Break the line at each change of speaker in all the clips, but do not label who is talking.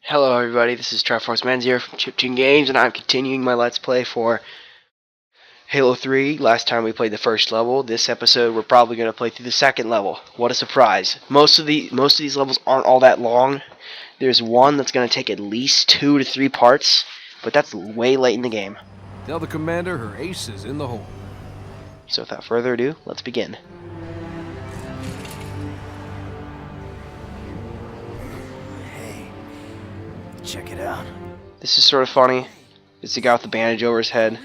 Hello everybody, this is Triforce Manzier from Chiptune Games, and I'm continuing my Let's Play for Halo 3. Last time we played the first level. This episode we're probably going to play through the second level. What a surprise. Most of these levels aren't all that long. There's one that's going to take at least 2 to 3 parts, but that's way late in the game.
Tell the commander her ace is in the hole.
So without further ado, let's begin.
Check it out.
This is sort of funny. It's the guy with the bandage over his head.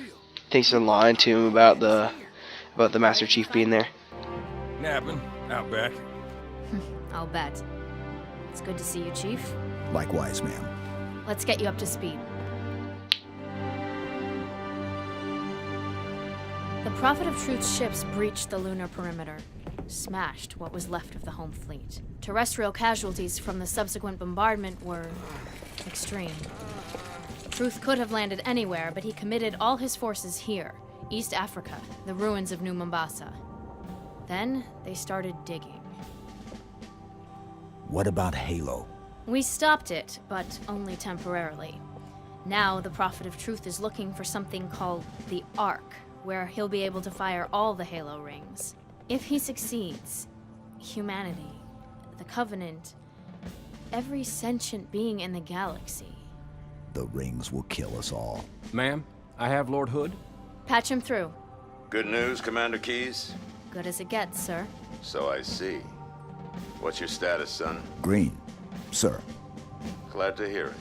Thinks they're lying to him about the Master Chief being there.
Napping, out back.
I'll bet. It's good to see you, Chief.
Likewise, ma'am.
Let's get you up to speed. The Prophet of Truth's ships breached the lunar perimeter, smashed what was left of the home fleet. Terrestrial casualties from the subsequent bombardment were extreme. Truth could have landed anywhere, but he committed all his forces here, East Africa, the ruins of New Mombasa. Then they started digging.
What about Halo?
We stopped it, but only temporarily. Now the Prophet of Truth is looking for something called the Ark, where he'll be able to fire all the Halo rings. If he succeeds, humanity, the Covenant, every sentient being in the galaxy.
The rings will kill us all.
Ma'am, I have Lord Hood.
Patch him through.
Good news, Commander Keyes?
Good as it gets, sir.
So I see. What's your status, son?
Green, sir.
Glad to hear it.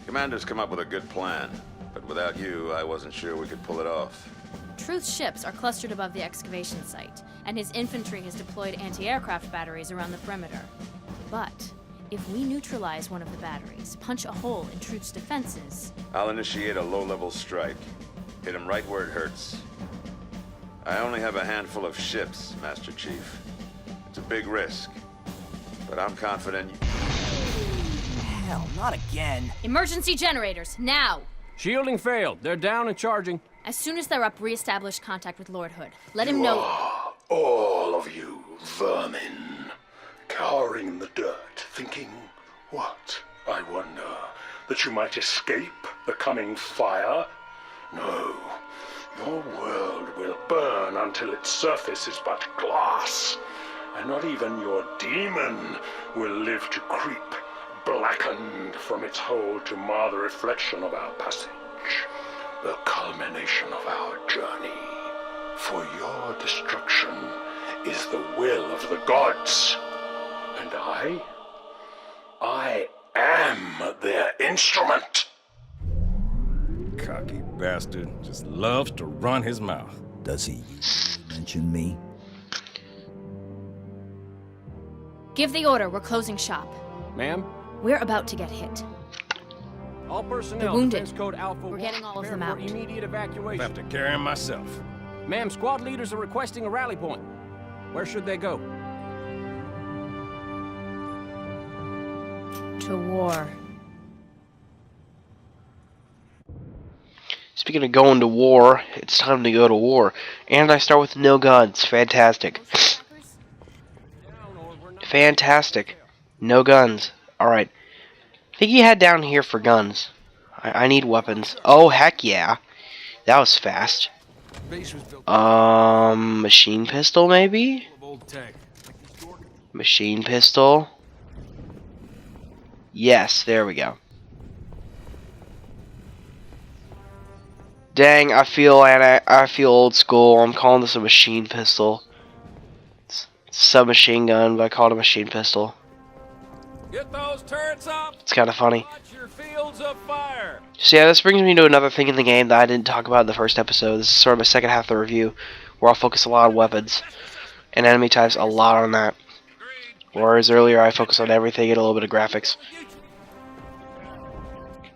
Commander's come up with a good plan, but without you, I wasn't sure we could pull it off.
Truth's ships are clustered above the excavation site, and his infantry has deployed anti-aircraft batteries around the perimeter. But if we neutralize one of the batteries, punch a hole in Truth's defenses...
I'll initiate a low-level strike. Hit him right where it hurts. I only have a handful of ships, Master Chief. It's a big risk, but I'm confident
Hell, not again.
Emergency generators, now!
Shielding failed. They're down and charging.
As soon as they're up, re-establish contact with Lord Hood. Let him know...
All of you vermin, cowering in the dirt, thinking, what, I wonder, that you might escape the coming fire? No, your world will burn until its surface is but glass, and not even your demon will live to creep, blackened from its hole to mar the reflection of our passage, the culmination of our journey. For your destruction is the will of the gods, and I am their instrument.
Cocky bastard. Just loves to run his mouth.
Does he mention me?
Give the order, we're closing shop.
Ma'am,
We're about to get hit.
all personnel.
The wounded.
Defense code Alpha
We're
1,
getting all of
prepare
them
for
out.
immediate evacuation. I have to carry him myself. Ma'am, squad leaders are requesting a rally point. Where should they go?
To war.
Speaking of going to war, it's time to go to war. And I start with no guns. Fantastic. Fantastic. No guns. Alright. I think you head down here for guns. I need weapons. Oh, heck yeah. That was fast.
Base was built
Machine pistol maybe?
of old tech.
Machine pistol. Yes, there we go. Dang, I feel old school. I'm calling this a machine pistol. It's a submachine gun, but I call it a machine pistol.
Get those turrets up.
It's kind of funny.
Watch your fields of fire.
So yeah, this brings me to another thing in the game that I didn't talk about in the first episode. This is sort of my second half of the review, where I'll focus a lot on weapons and enemy types, a lot on that. Whereas earlier I focused on everything and a little bit of graphics.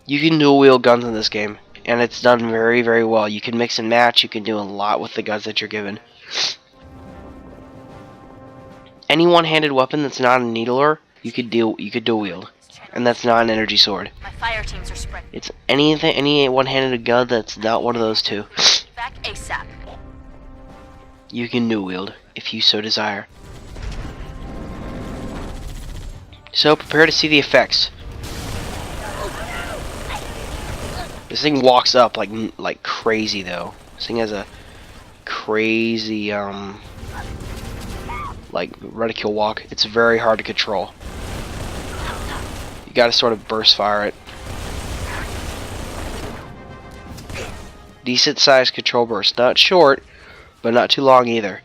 You can dual wield guns in this game, and it's done very, very well. You can mix and match. You can do a lot with the guns that you're given. Any one-handed weapon that's not a needler, you could dual wield, and that's not an energy sword.
My fire teams are spread.
It's any one-handed gun that's not one of those two.
Back ASAP.
You can dual wield if you so desire. So prepare to see the effects. This thing walks up like crazy though. This thing has a crazy like reticule walk. It's very hard to control. You gotta sort of burst fire it. Decent sized control burst. Not short, but not too long either.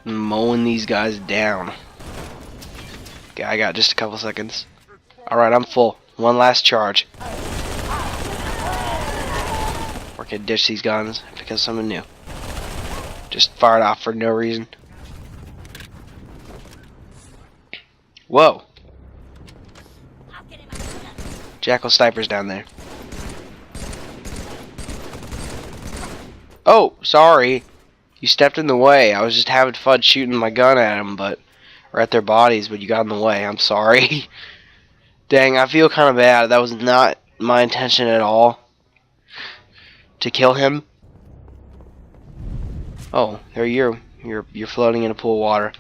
Mowing these guys down. Okay, I got just a couple seconds. Alright, I'm full. One last charge. We're gonna ditch these guns because someone new. Just fired off for no reason. Whoa. Jackal snipers down there. Oh, sorry. You stepped in the way. I was just having fun shooting my gun at them, or at their bodies, but you got in the way. I'm sorry. Dang, I feel kind of bad. That was not my intention at all to kill him. Oh, there you're floating in a pool of water.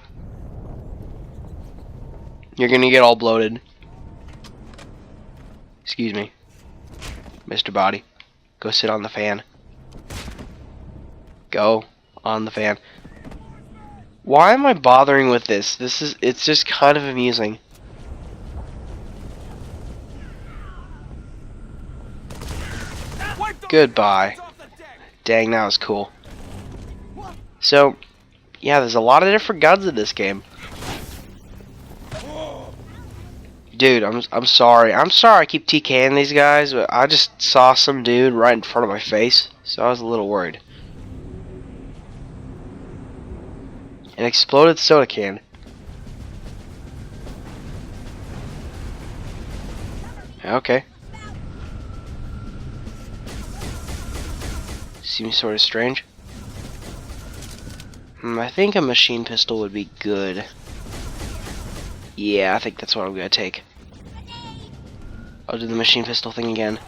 You're gonna get all bloated. Excuse me, Mr. Body. Go sit on the fan. Go on the fan. Why am I bothering with this? It's just kind of amusing. Goodbye. Dang, that was cool. So, yeah, there's a lot of different guns in this game. Dude, I'm sorry. I'm sorry I keep TKing these guys, but I just saw some dude right in front of my face, so I was a little worried. An exploded soda can. Okay. Seems sort of strange. I think a machine pistol would be good. Yeah, I think that's what I'm gonna take. I'll do the machine pistol thing again.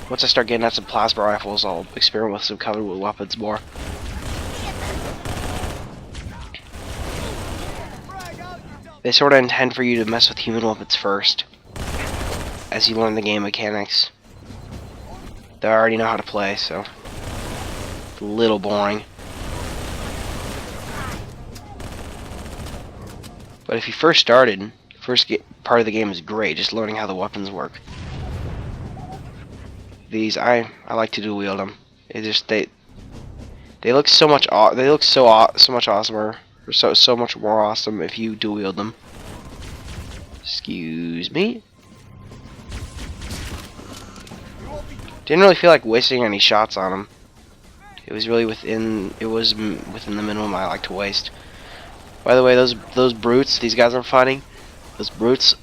Once I start getting out some plasma rifles, I'll experiment with some covered with weapons more. They sort of intend for you to mess with human weapons first, as you learn the game mechanics. Though I already know how to play, so it's a little boring. But if you first started, part of the game is great, just learning how the weapons work. These I like to dual wield them. They look so much much awesomer, or so much more awesome if you dual wield them. Excuse me. Didn't really feel like wasting any shots on them. It was within the minimum I like to waste. By the way, those brutes, these guys I'm fighting, those brutes,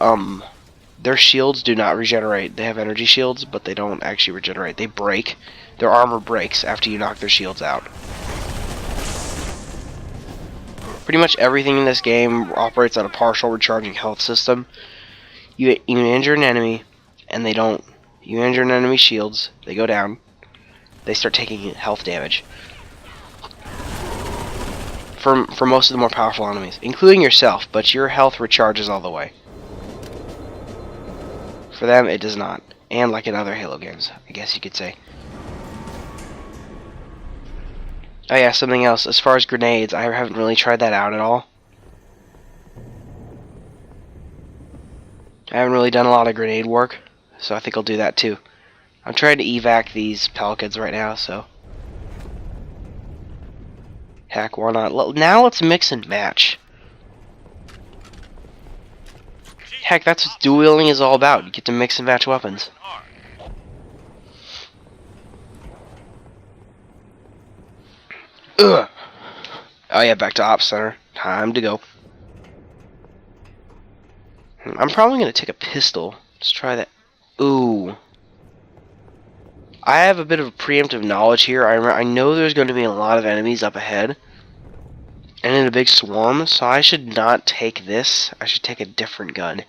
their shields do not regenerate. They have energy shields, but they don't actually regenerate. They break. Their armor breaks after you knock their shields out. Pretty much everything in this game operates on a partial recharging health system. You injure an enemy, and they don't. You injure an enemy's shields, they go down. They start taking health damage. For most of the more powerful enemies, including yourself, but your health recharges all the way. For them, it does not. And like in other Halo games, I guess you could say. Oh yeah, something else. As far as grenades, I haven't really tried that out at all. I haven't really done a lot of grenade work, so I think I'll do that too. I'm trying to evac these pelicans right now, so... Heck, why not? Now let's mix and match. Heck, that's what dual wielding is all about. You get to mix and match weapons. Ugh. Oh yeah, back to Ops Center. Time to go. I'm probably gonna take a pistol. Let's try that. Ooh. I have a bit of preemptive knowledge here. I know there's going to be a lot of enemies up ahead, and in a big swarm, so I should not take this. I should take a different gun.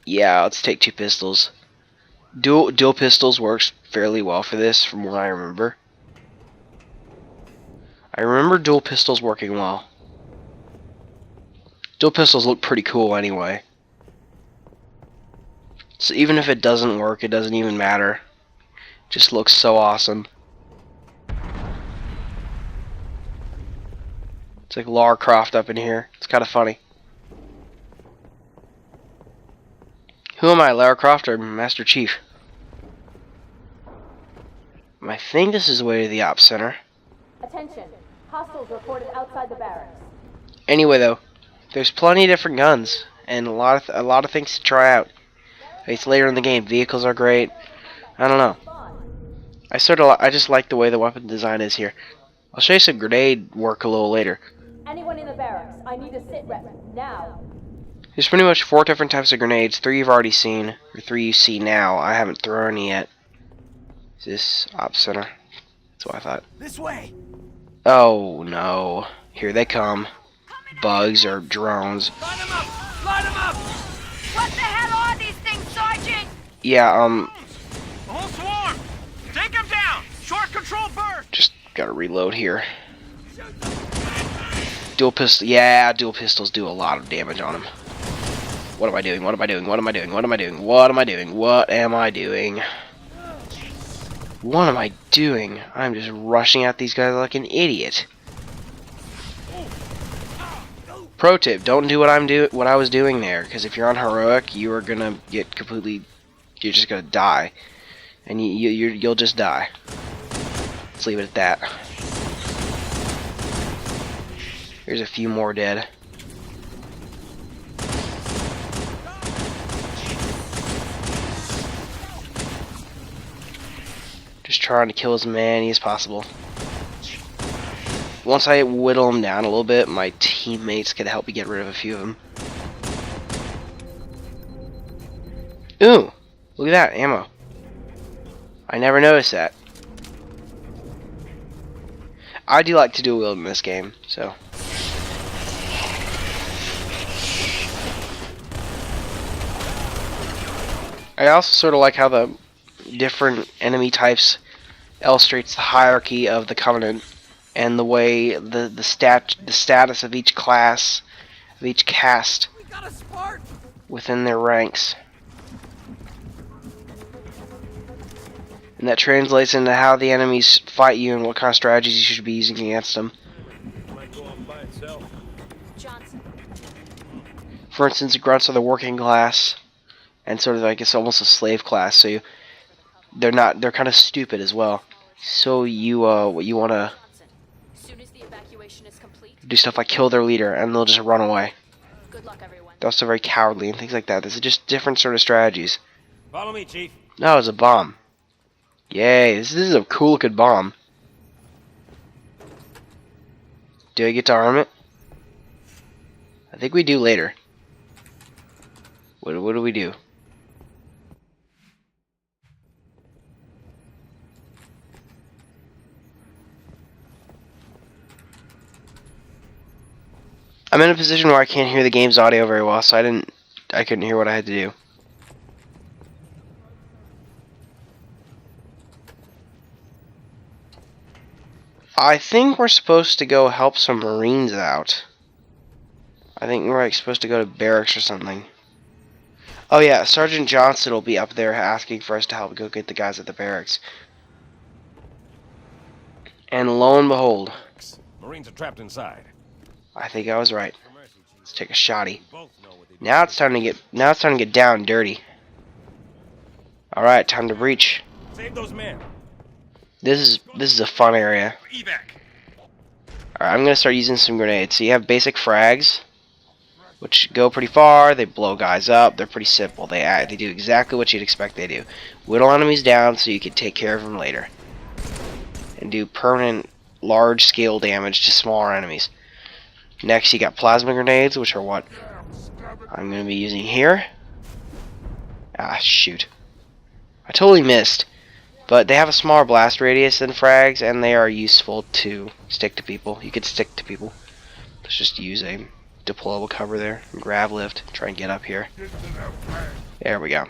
Yeah, let's take two pistols. Dual pistols works fairly well for this, from what I remember. I remember dual pistols working well. Dual pistols look pretty cool anyway. So even if it doesn't work, it doesn't even matter. It just looks so awesome. It's like Lara Croft up in here. It's kind of funny. Who am I, Lara Croft or Master Chief? I think this is the way to the Ops Center.
Attention. Hostiles reported outside the barracks.
Anyway, though, there's plenty of different guns and a lot of things to try out. It's later in the game. Vehicles are great. I don't know. I just like the way the weapon design is here. I'll show you some grenade work a little later.
Anyone in the barracks, I need a sit rep now.
There's pretty much 4 different types of grenades. 3 you've already seen, or 3 you see now. I haven't thrown any yet. Is this Ops Center? That's what I thought.
This way.
Oh no. Here they come. Bugs or drones.
Line them up! Line them up!
What the hell are these things, Sergeant?
Yeah,
The whole swarm! Take them down! Short control burst!
just gotta reload here. Dual pistol. Yeah, dual pistols do a lot of damage on them. What am I doing? What am I doing? What am I doing? What am I doing? What am I doing? What am I doing? What am I doing? I'm just rushing at these guys like an idiot. Pro tip: don't do what I was doing there, because if you're on heroic, you are gonna get completely. You're just gonna die, and you'll just die. Let's leave it at that. Here's a few more dead. Just trying to kill as many as possible. Once I whittle them down a little bit, my teammates can help me get rid of a few of them. Ooh! Look at that, ammo. I never noticed that. I do like to dual wield in this game, so. I also sort of like how the different enemy types illustrates the hierarchy of the Covenant and the way the status of each class, of each caste within their ranks. And that translates into how the enemies fight you and what kind of strategies you should be using against them.
Johnson.
For instance, grunts are the working class, and sort of like it's almost a slave class. So they're kind of stupid as well. So you wanna
Soon as the evacuation is complete,
do stuff like kill their leader, and they'll just run away.
good luck, everyone.
They're also very cowardly and things like that. This is just different sort of strategies.
Follow me, Chief.
No, it's a bomb. Yay, this is a cool looking bomb. Do I get to arm it? I think we do later. What do we do? I'm in a position where I can't hear the game's audio very well, so I couldn't hear what I had to do. I think we're supposed to go help some Marines out. I think we're like supposed to go to barracks or something. Oh yeah, Sergeant Johnson will be up there asking for us to help go get the guys at the barracks. And lo and behold,
Marines are trapped inside.
I think I was right. Let's take a shotty. Now it's time to get down and dirty. All right, time to breach.
Save those men.
This is a fun area.
Evac.
Alright, I'm gonna start using some grenades. So you have basic frags, which go pretty far. They blow guys up. They're pretty simple. They do exactly what you'd expect they do. Whittle enemies down so you can take care of them later, and do permanent, large-scale damage to smaller enemies. Next, you got plasma grenades, which are what I'm gonna be using here. Ah, shoot! I totally missed. But they have a smaller blast radius than frags, and they are useful to stick to people. You could stick to people. Let's just use a deployable cover there. Grab lift. Try and get up here. There we go.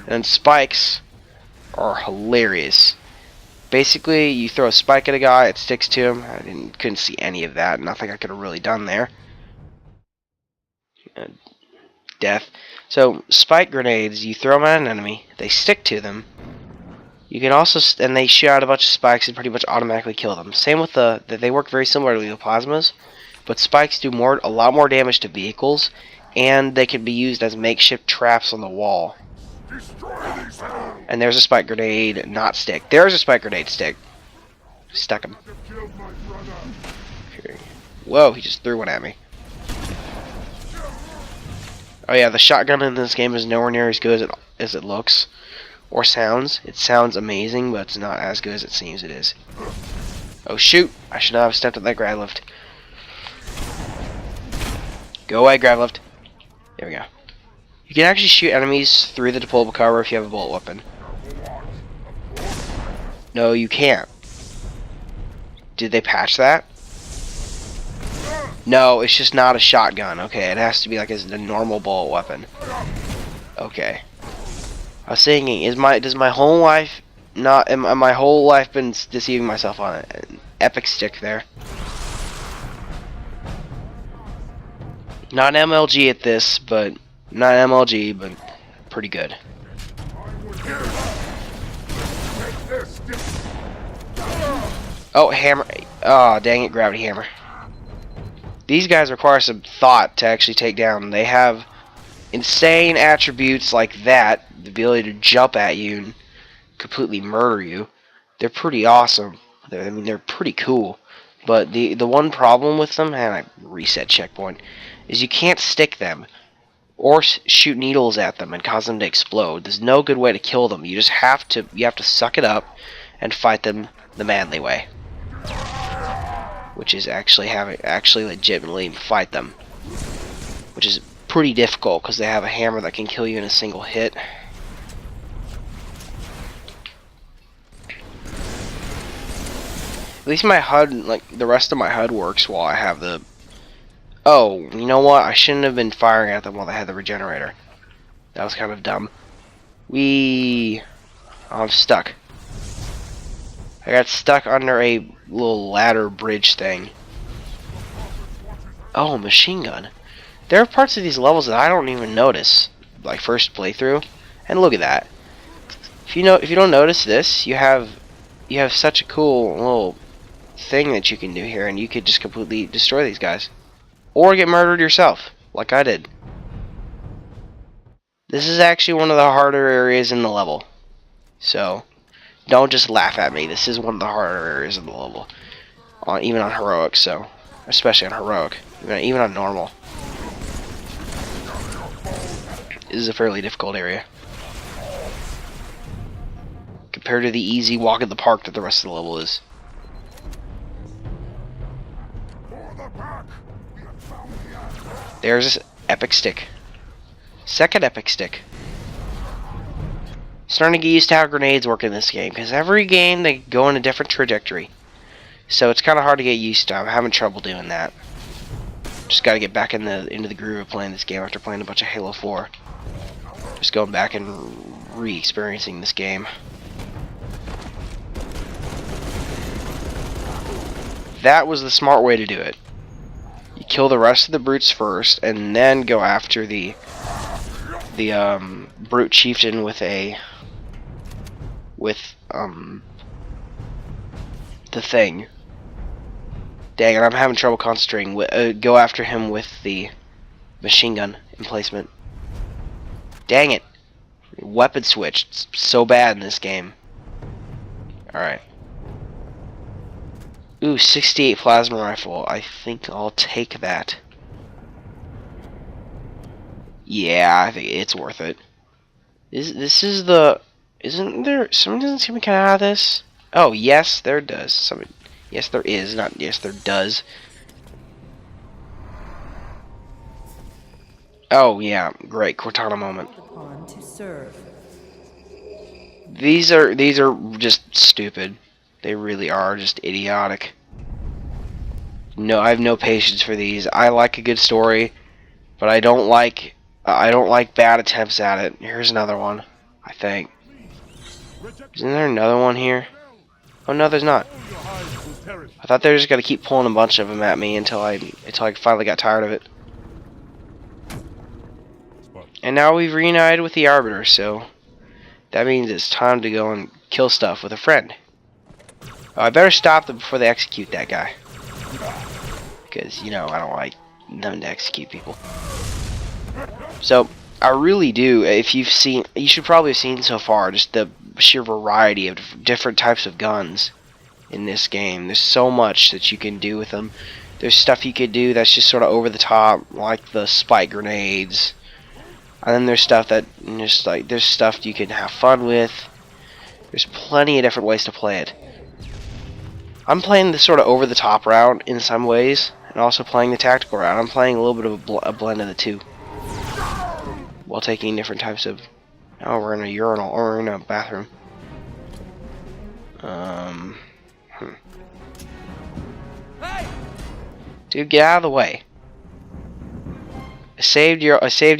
And spikes are hilarious. Basically, you throw a spike at a guy, it sticks to him. I couldn't see any of that. Nothing I could have really done there. Death. So, spike grenades, you throw them at an enemy, they stick to them. You can also, and they shoot out a bunch of spikes and pretty much automatically kill them. Same with they work very similarly with plasmas, but spikes do a lot more damage to vehicles, and they can be used as makeshift traps on the wall. And there's a spike grenade, not stick. There's a spike grenade stick. Stuck him. Whoa, he just threw one at me. Oh yeah, the shotgun in this game is nowhere near as good as it looks or sounds. It sounds amazing, but it's not as good as it seems it is. Oh shoot! I should not have stepped on that grab lift. Go away, grab lift. There we go. You can actually shoot enemies through the deployable cover if you have a bullet weapon. No, you can't. Did they patch that? No, it's just not a shotgun. Okay, it has to be like a normal bullet weapon. Okay. I was thinking, does my whole life not? Am my whole life been deceiving myself on it? An epic stick there. Not an MLG at this, but not an MLG, but pretty good. Oh, hammer! Oh, dang it, gravity hammer. These guys require some thought to actually take down. They have insane attributes like that, the ability to jump at you and completely murder you. They're pretty awesome. I mean, they're pretty cool. But the one problem with them, and I reset checkpoint, is you can't stick them or shoot needles at them and cause them to explode. There's no good way to kill them. You just have to suck it up and fight them the manly way, which is actually legitimately fight them, which is pretty difficult because they have a hammer that can kill you in a single hit. At least my HUD, like the rest of my HUD, works while I have the. Oh, you know what? I shouldn't have been firing at them while they had the regenerator. That was kind of dumb. Oh, I'm stuck. I got stuck under a little ladder bridge thing. Oh, machine gun. There are parts of these levels that I don't even notice, like first playthrough. And look at that. If you don't notice this, you have such a cool little thing that you can do here, and you could just completely destroy these guys, or get murdered yourself, like I did. This is actually one of the harder areas in the level, so don't just laugh at me. This is one of the harder areas of the level, even on heroic. So, especially on heroic, even on normal, this is a fairly difficult area compared to the easy walk in the park that the rest of the level is. There's this epic stick. Second epic stick. Starting to get used to how grenades work in this game, because every game they go in a different trajectory. So it's kind of hard to get used to. I'm having trouble doing that. Just got to get back into the groove of playing this game after playing a bunch of Halo 4. Just going back and re-experiencing this game. That was the smart way to do it. You kill the rest of the brutes first, and then go after the brute chieftain with the thing. Dang it, I'm having trouble concentrating. Go after him with the machine gun emplacement. Dang it. Weapon switch. It's so bad in this game. Alright. Ooh, 68 plasma rifle. I think I'll take that. Yeah, I think it's worth it. Isn't there... Something doesn't seem to come out of this? Oh, yes, there does. Yes, there is. Not yes, there does. Oh, yeah. Great. Cortana moment. These are just stupid. They really are just idiotic. No, I have no patience for these. I like a good story, but I don't like I don't like bad attempts at it. Here's another one, I think. Isn't there another one here? Oh no, there's not. I thought they were just gonna keep pulling a bunch of them at me until I finally got tired of it. And now we've reunited with the Arbiter, so that means it's time to go and kill stuff with a friend. Oh, I better stop them before they execute that guy. Because, you know, I don't like them to execute people. So, I really do, if you've seen, you should probably have seen so far, just the sheer variety of different types of guns in this game. There's so much that you can do with them. There's stuff you could do that's just sort of over the top, like the spike grenades. And then there's stuff that just like there's stuff you can have fun with. There's plenty of different ways to play it. I'm playing the sort of over the top route in some ways, and also playing the tactical route. I'm playing a little bit of a blend of the two, while taking different types of. Oh, we're in a urinal, or we're in a bathroom. Dude, get out of the way. I saved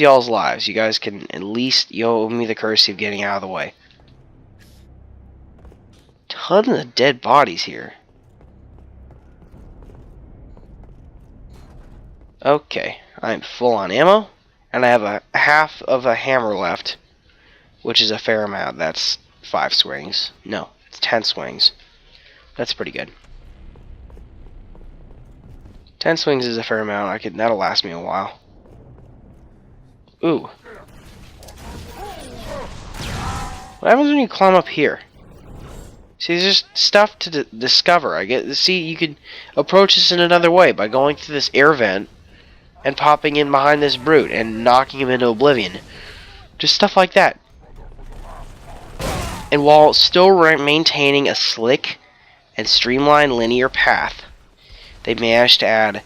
y'all's lives. You guys can at least you owe me the courtesy of getting out of the way. Tons of dead bodies here. Okay, I'm full on ammo, and I have a half of a hammer left, which is a fair amount. That's 5 swings. No, it's 10 swings. That's pretty good. 10 swings is a fair amount. That'll last me a while. Ooh. What happens when you climb up here? See, there's just stuff to discover. See, you could approach this in another way by going through this air vent and popping in behind this brute and knocking him into oblivion. Just stuff like that. And while still maintaining a slick and streamlined linear path, they managed to add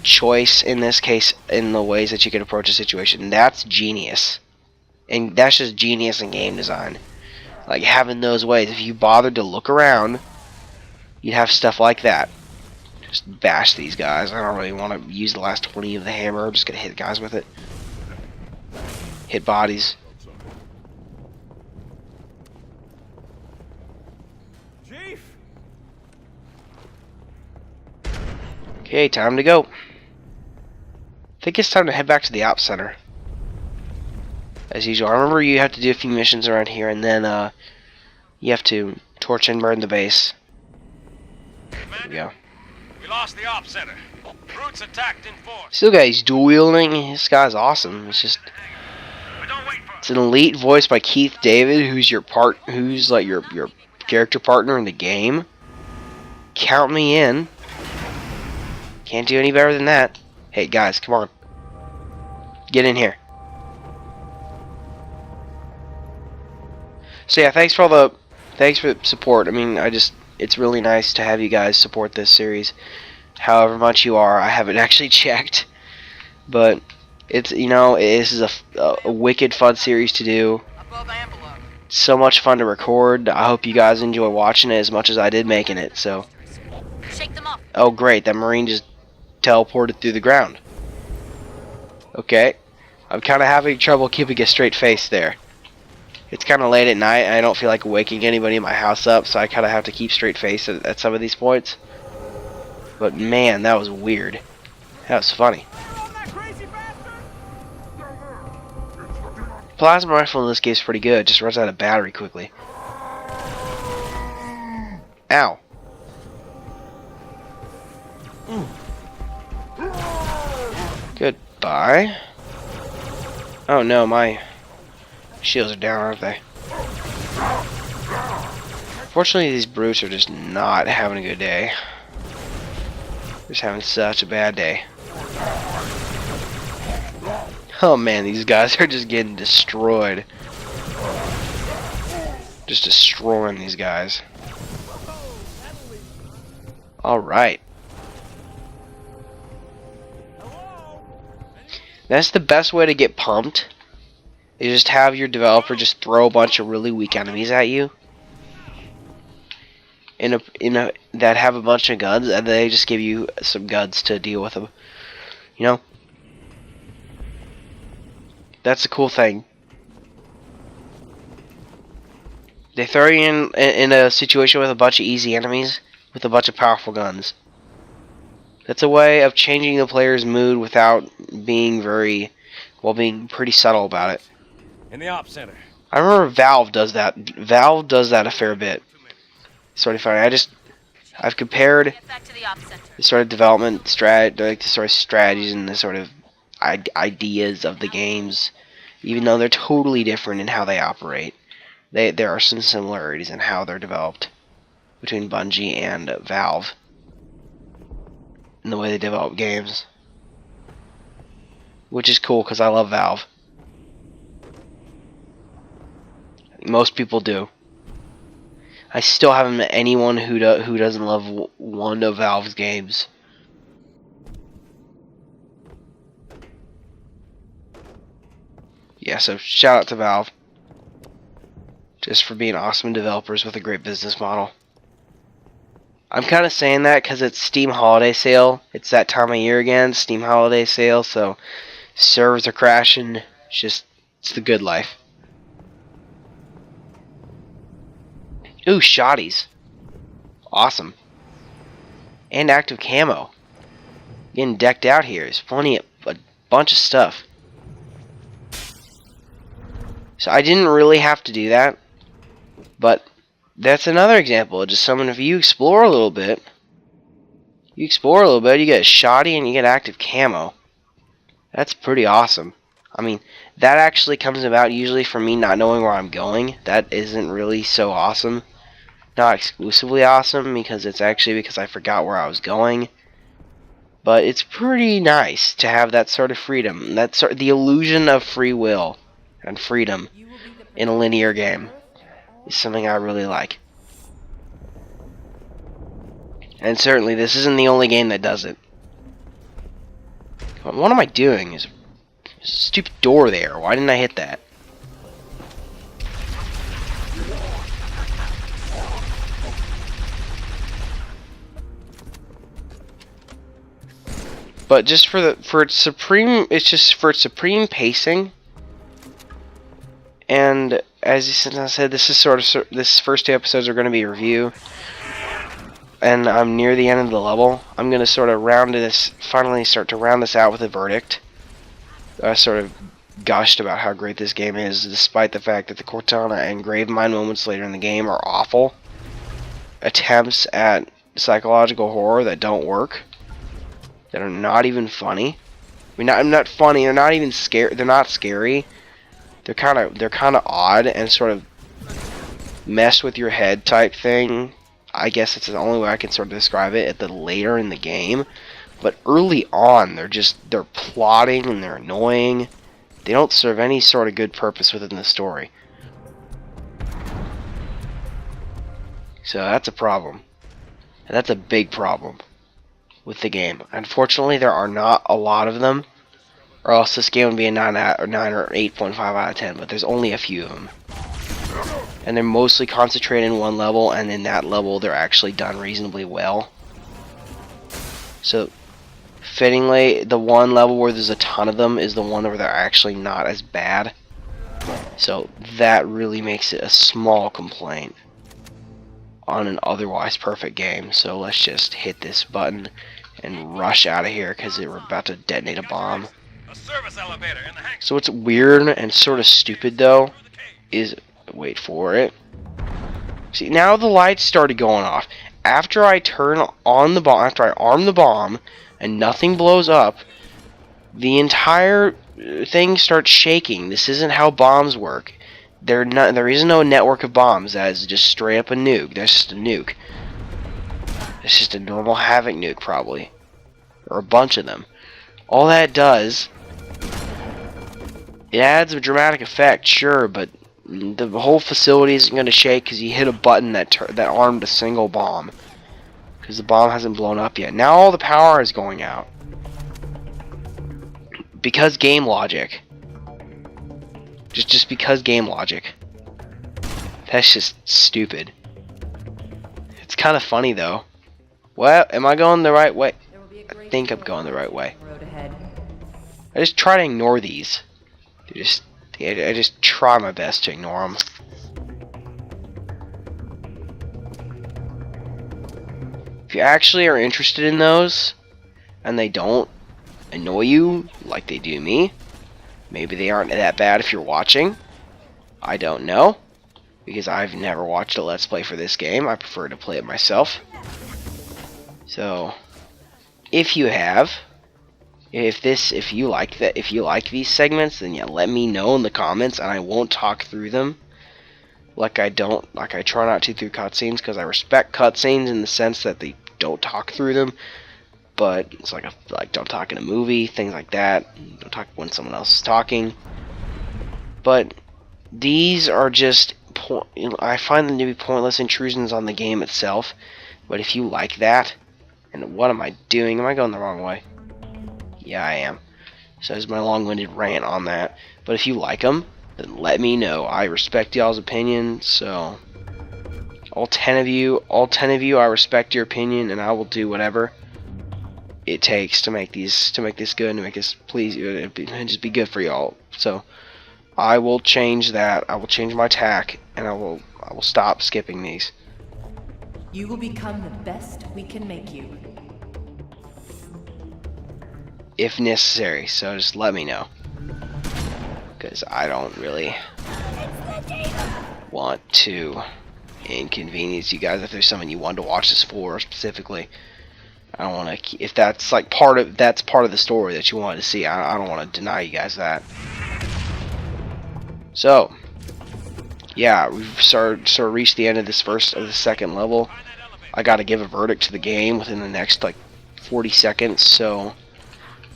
choice, in this case, in the ways that you can approach a situation. That's genius. And that's just genius in game design. Like, having those ways. If you bothered to look around, you'd have stuff like that. Just bash these guys. I don't really want to use the last 20 of the hammer. I'm just going to hit guys with it. Hit bodies.
Chief?
Okay, time to go. I think it's time to head back to the Ops Center. As usual. I remember you have to do a few missions around here, and then you have to torch and burn the base. There we go.
We lost the Ops Center. Brutes attacked in force.
Still got his dual wielding. This guy's awesome. It's an elite voice by Keith David, who's like your character partner in the game. Count me in. Can't do any better than that. Hey guys, come on. Get in here. So yeah, thanks for the support. I mean, it's really nice to have you guys support this series. However much you are, I haven't actually checked, but it's, you know, this is a wicked fun series to do. It's so much fun to record. I hope you guys enjoy watching it as much as I did making it. So.
Shake them up.
Oh great, that Marine just teleported through the ground. Okay, I'm kind of having trouble keeping a straight face there. It's kind of late at night, and I don't feel like waking anybody in my house up, so I kind of have to keep straight face at some of these points. But man, that was weird. That was funny. Plasma rifle in this game is pretty good. It just runs out of battery quickly. Ow. Goodbye. Oh no, my shields are down, aren't they? Fortunately, these brutes are just not having a good day. Just having such a bad day. Oh man, these guys are just getting destroyed. Just destroying these guys. Alright. That's the best way to get pumped. You just have your developer just throw a bunch of really weak enemies at you. That have a bunch of guns, and they just give you some guns to deal with them. You know? That's the cool thing. They throw you in a situation with a bunch of easy enemies with a bunch of powerful guns. That's a way of changing the player's mood without being being pretty subtle about it.
In the op center.
I remember Valve does that. Valve does that a fair bit. Sort of funny. I've compared
Get back to the op center.
the sort of development the sort of strategies and the sort of ideas of the games, even though they're totally different in how they operate. There are some similarities in how they're developed between Bungie and Valve in the way they develop games, which is cool because I love Valve. Most people do. I still haven't met anyone who doesn't love one of Valve's games. Yeah, so shout out to Valve. Just for being awesome developers with a great business model. I'm kind of saying that because it's Steam Holiday Sale. It's that time of year again, Steam Holiday Sale, so servers are crashing. It's the good life. Ooh, shotties. Awesome. And active camo. Getting decked out here. There's a bunch of stuff. So I didn't really have to do that. But that's another example. Just if you explore a little bit, you get a shoddy and you get active camo. That's pretty awesome. I mean, that actually comes about usually from me not knowing where I'm going. That isn't really so awesome. Not exclusively awesome, because it's actually because I forgot where I was going. But it's pretty nice to have that sort of freedom. The illusion of free will and freedom in a linear game is something I really like. And certainly this isn't the only game that does it. What am I doing? There's a stupid door there. Why didn't I hit that? But just for its supreme pacing. And as I said, this first 2 episodes are going to be a review, and I'm near the end of the level. I'm going to finally start to round this out with a verdict. I sort of gushed about how great this game is, despite the fact that the Cortana and Gravemind moments later in the game are awful. Attempts at psychological horror that don't work, that are not even funny. I mean, I'm not funny. They're not even scary. They're not scary. They're kind of odd and sort of mess with your head type thing. I guess it's the only way I can sort of describe it at the later in the game. But early on, they're plotting and they're annoying. They don't serve any sort of good purpose within the story. So that's a problem. And that's a big problem with the game. Unfortunately, there are not a lot of them, or else this game would be a 9 or 8.5 out of 10, but there's only a few of them. And they're mostly concentrated in one level, and in that level they're actually done reasonably well. So, fittingly, the one level where there's a ton of them is the one where they're actually not as bad. So, that really makes it a small complaint on an otherwise perfect game. So, let's just hit this button and rush out of here, because we're about to detonate a bomb. So what's weird and sort of stupid though is, wait for it. See, now the lights started going off. After I turn on the bomb, after I arm the bomb and nothing blows up, the entire thing starts shaking. This isn't how bombs work. There is no network of bombs. That is just straight up a nuke. That's just a nuke. It's just a normal Havoc nuke, probably. Or a bunch of them. All that does, it adds a dramatic effect, sure, but the whole facility isn't going to shake because you hit a button that armed a single bomb. Because the bomb hasn't blown up yet. Now all the power is going out. Because game logic. Just because game logic. That's just stupid. It's kind of funny though. Well, am I going the right way? I think I'm going the right way. I just try to ignore these. I just try my best to ignore them. If you actually are interested in those, and they don't annoy you like they do me, maybe they aren't that bad if you're watching. I don't know, because I've never watched a Let's Play for this game. I prefer to play it myself. So, if you have, if you like these segments, then yeah, let me know in the comments, and I won't talk through them. Like I try not to through cutscenes, because I respect cutscenes in the sense that they don't talk through them. But it's like don't talk in a movie, things like that. Don't talk when someone else is talking. But these are just I find them to be pointless intrusions on the game itself. But if you like that, and what am I doing? Am I going the wrong way? Yeah, I am. So that's my long-winded rant on that. But if you like them, then let me know. I respect y'all's opinion. So all 10 of you, I respect your opinion, and I will do whatever it takes to make this good, and to make this just be good for y'all. So I will change that. I will change my tack, and I will stop skipping these.
You will become the best we can make you.
If necessary, so just let me know. Because I don't really want to inconvenience you guys if there's someone you want to watch this for specifically. I don't want to, if that's like part of the story that you wanted to see, I don't want to deny you guys that. So, yeah, we've sort of reached the end of the second level. I got to give a verdict to the game within the next like 40 seconds, so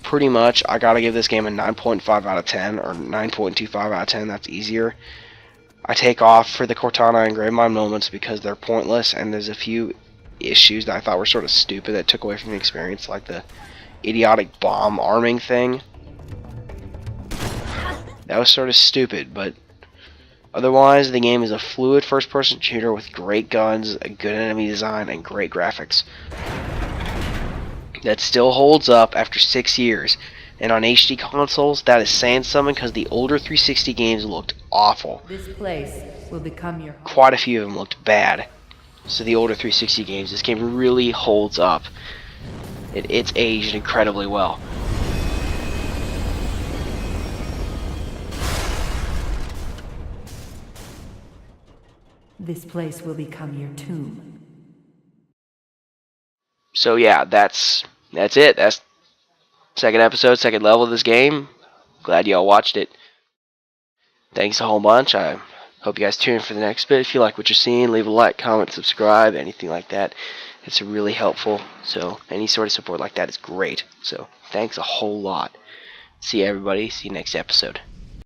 pretty much I got to give this game a 9.5 out of 10, or 9.25 out of 10, that's easier. I take off for the Cortana and Gravemind moments because they're pointless, and there's a few issues that I thought were sort of stupid that took away from the experience, like the idiotic bomb arming thing. That was sort of stupid, but otherwise the game is a fluid first-person shooter with great guns, a good enemy design, and great graphics. That still holds up after 6 years, and on HD consoles that is saying something, because the older 360 games looked awful.
This place will become your home.
Quite a few of them looked bad. So the older 360 games, this game really holds up. It's aged incredibly well.
This place will become your tomb.
So yeah, that's it. That's second episode, second level of this game. Glad y'all watched it. Thanks a whole bunch. I hope you guys tune in for the next bit. If you like what you're seeing, leave a like, comment, subscribe, anything like that. It's really helpful. So any sort of support like that is great. So thanks a whole lot. See you everybody. See you next episode.